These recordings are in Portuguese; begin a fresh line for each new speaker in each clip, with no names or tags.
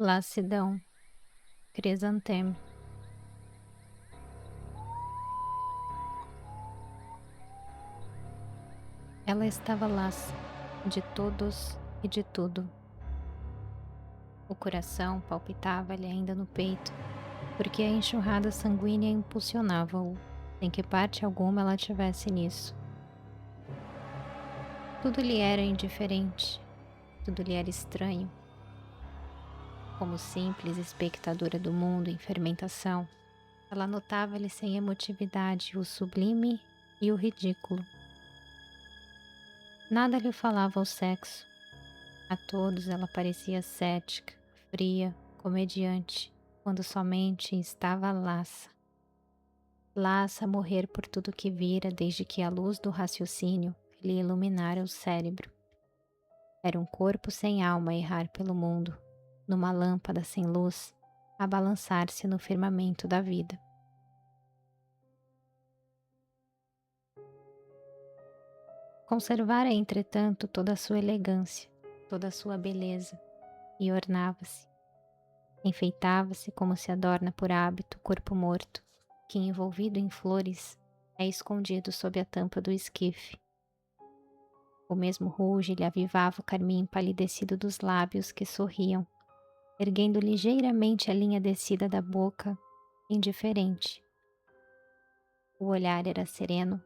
Lassidão, Crisantemo. Ela estava lassa, de todos e de tudo. O coração palpitava-lhe ainda no peito, porque a enxurrada sanguínea impulsionava-o, sem que parte alguma ela tivesse nisso. Tudo lhe era indiferente, tudo lhe era estranho. Como simples espectadora do mundo em fermentação, ela notava-lhe sem emotividade o sublime e o ridículo. Nada lhe falava ao sexo. A todos ela parecia cética, fria, comediante, quando somente estava laça. Laça a morrer por tudo que vira desde que a luz do raciocínio lhe iluminara o cérebro. Era um corpo sem alma a errar pelo mundo, numa lâmpada sem luz, a balançar-se no firmamento da vida. Conservara, entretanto, toda a sua elegância, toda a sua beleza, e ornava-se. Enfeitava-se como se adorna por hábito o corpo morto, que, envolvido em flores, é escondido sob a tampa do esquife. O mesmo ruge lhe avivava o carmim empalidecido dos lábios que sorriam, erguendo ligeiramente a linha descida da boca, indiferente. O olhar era sereno,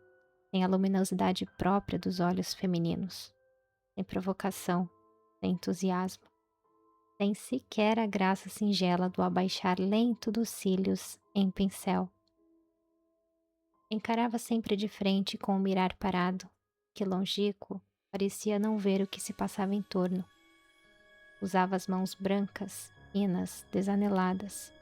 sem a luminosidade própria dos olhos femininos, sem provocação, sem entusiasmo, sem sequer a graça singela do abaixar lento dos cílios em pincel. Encarava sempre de frente com o mirar parado, que longínquo parecia não ver o que se passava em torno. Usava as mãos brancas, finas, desaneladas,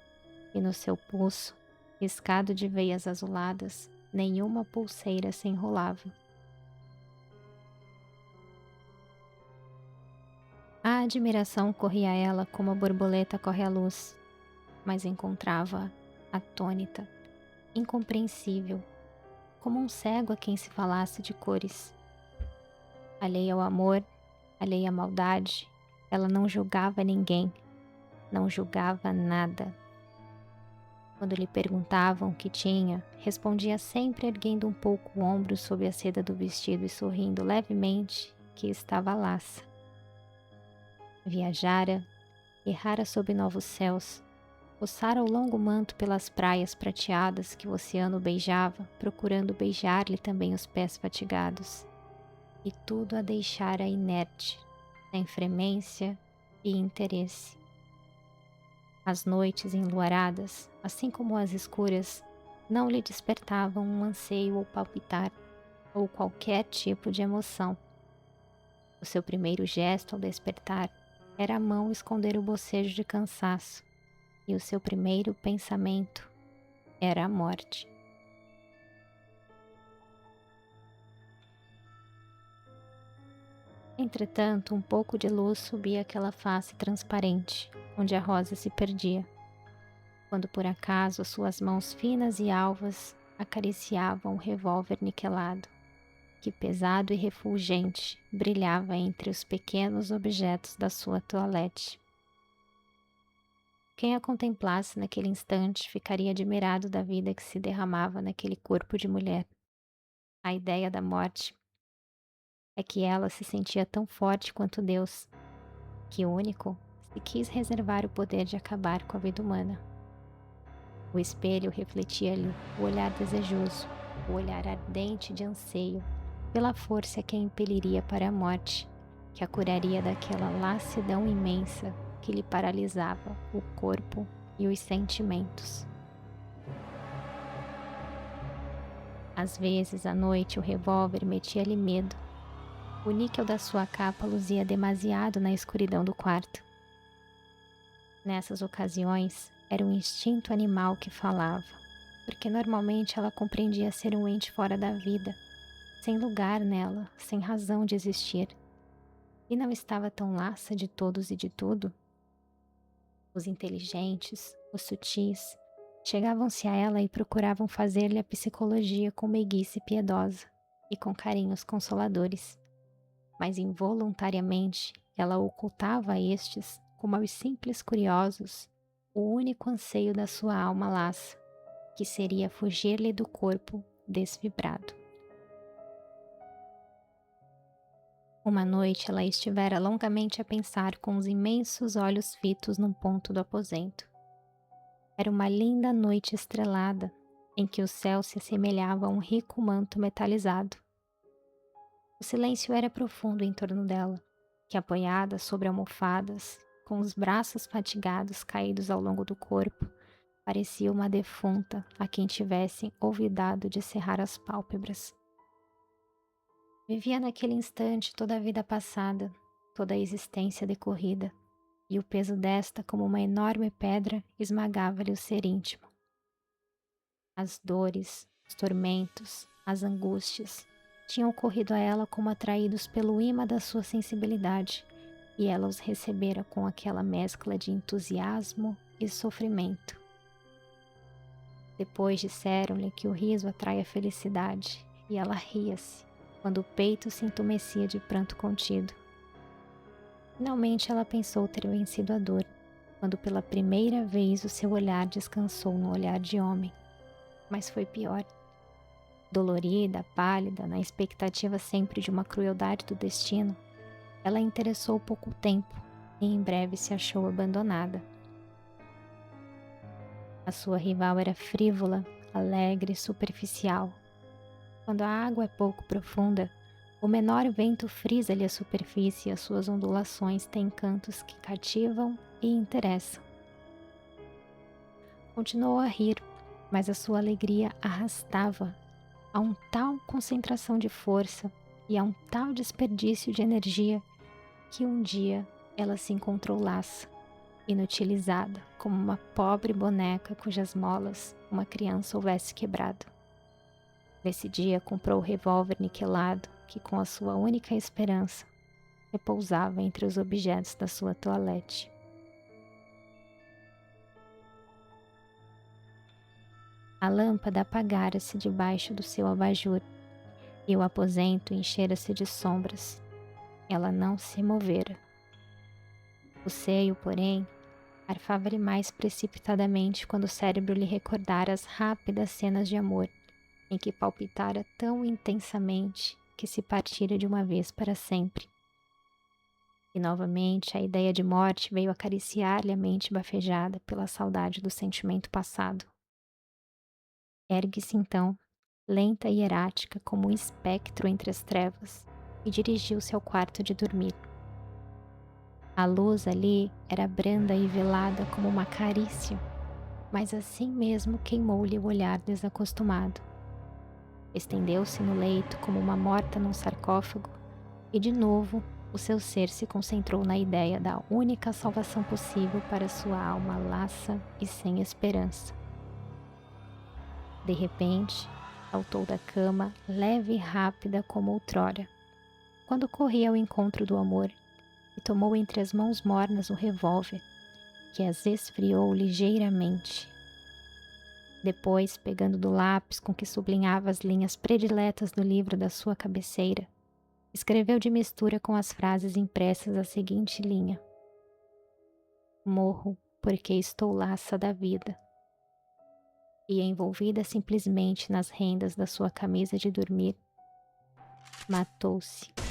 e no seu pulso, riscado de veias azuladas, nenhuma pulseira se enrolava. A admiração corria a ela como a borboleta corre à luz, mas encontrava-a atônita, incompreensível, como um cego a quem se falasse de cores. Alheia ao amor, alheia à maldade, ela não julgava ninguém, não julgava nada. Quando lhe perguntavam o que tinha, respondia sempre erguendo um pouco o ombro sob a seda do vestido e sorrindo levemente que estava laça. Viajara, errara sob novos céus, roçara o longo manto pelas praias prateadas que o oceano beijava, procurando beijar-lhe também os pés fatigados. E tudo a deixara inerte, sem fremência e interesse. As noites enluaradas, assim como as escuras, não lhe despertavam um anseio ou palpitar, ou qualquer tipo de emoção. O seu primeiro gesto ao despertar era a mão esconder o bocejo de cansaço, e o seu primeiro pensamento era a morte. Entretanto, um pouco de luz subia aquela face transparente, onde a rosa se perdia, quando por acaso suas mãos finas e alvas acariciavam o revólver niquelado, que pesado e refulgente brilhava entre os pequenos objetos da sua toilette. Quem a contemplasse naquele instante ficaria admirado da vida que se derramava naquele corpo de mulher. A ideia da morte é que ela se sentia tão forte quanto Deus, que único se quis reservar o poder de acabar com a vida humana. O espelho refletia-lhe o olhar desejoso, o olhar ardente de anseio pela força que a impeliria para a morte, que a curaria daquela lassidão imensa que lhe paralisava o corpo e os sentimentos. Às vezes, à noite, o revólver metia-lhe medo. O níquel da sua capa luzia demasiado na escuridão do quarto. Nessas ocasiões, era um instinto animal que falava, porque normalmente ela compreendia ser um ente fora da vida, sem lugar nela, sem razão de existir. E não estava tão laça de todos e de tudo? Os inteligentes, os sutis, chegavam-se a ela e procuravam fazer-lhe a psicologia com meiguice piedosa e com carinhos consoladores, mas involuntariamente ela ocultava a estes como aos simples curiosos, o único anseio da sua alma laça, que seria fugir-lhe do corpo desfibrado. Uma noite ela estivera longamente a pensar com os imensos olhos fitos num ponto do aposento. Era uma linda noite estrelada, em que o céu se assemelhava a um rico manto metalizado. O silêncio era profundo em torno dela, que apoiada sobre almofadas, com os braços fatigados caídos ao longo do corpo, parecia uma defunta a quem tivessem olvidado de cerrar as pálpebras. Vivia naquele instante toda a vida passada, toda a existência decorrida, e o peso desta, como uma enorme pedra, esmagava-lhe o ser íntimo. As dores, os tormentos, as angústias tinham ocorrido a ela como atraídos pelo imã da sua sensibilidade, e ela os recebera com aquela mescla de entusiasmo e sofrimento. Depois disseram-lhe que o riso atrai a felicidade, e ela ria-se, quando o peito se entumecia de pranto contido. Finalmente ela pensou ter vencido a dor, quando pela primeira vez o seu olhar descansou no olhar de homem. Mas foi pior. Dolorida, pálida, na expectativa sempre de uma crueldade do destino, ela interessou pouco tempo e em breve se achou abandonada. A sua rival era frívola, alegre e superficial. Quando a água é pouco profunda, o menor vento frisa-lhe a superfície e as suas ondulações têm cantos que cativam e interessam. Continuou a rir, mas a sua alegria arrastava a um tal concentração de força e a um tal desperdício de energia que um dia ela se encontrou laça, inutilizada, como uma pobre boneca cujas molas uma criança houvesse quebrado. Nesse dia comprou o revólver niquelado que, com a sua única esperança, repousava entre os objetos da sua toilette. A lâmpada apagara-se debaixo do seu abajur e o aposento enchera-se de sombras. Ela não se movera. O seio, porém, arfava-lhe mais precipitadamente quando o cérebro lhe recordara as rápidas cenas de amor em que palpitara tão intensamente que se partira de uma vez para sempre. E novamente a ideia de morte veio acariciar-lhe a mente bafejada pela saudade do sentimento passado. Ergue-se então, lenta e erática como um espectro entre as trevas, e dirigiu-se ao quarto de dormir. A luz ali era branda e velada como uma carícia, mas assim mesmo queimou-lhe o olhar desacostumado. Estendeu-se no leito como uma morta num sarcófago e de novo o seu ser se concentrou na ideia da única salvação possível para sua alma laça e sem esperança. De repente, saltou da cama, leve e rápida como outrora, quando corria ao encontro do amor, e tomou entre as mãos mornas o revólver, que as esfriou ligeiramente. Depois, pegando do lápis com que sublinhava as linhas prediletas do livro da sua cabeceira, escreveu de mistura com as frases impressas a seguinte linha: "Morro porque estou laça da vida." E envolvida simplesmente nas rendas da sua camisa de dormir, matou-se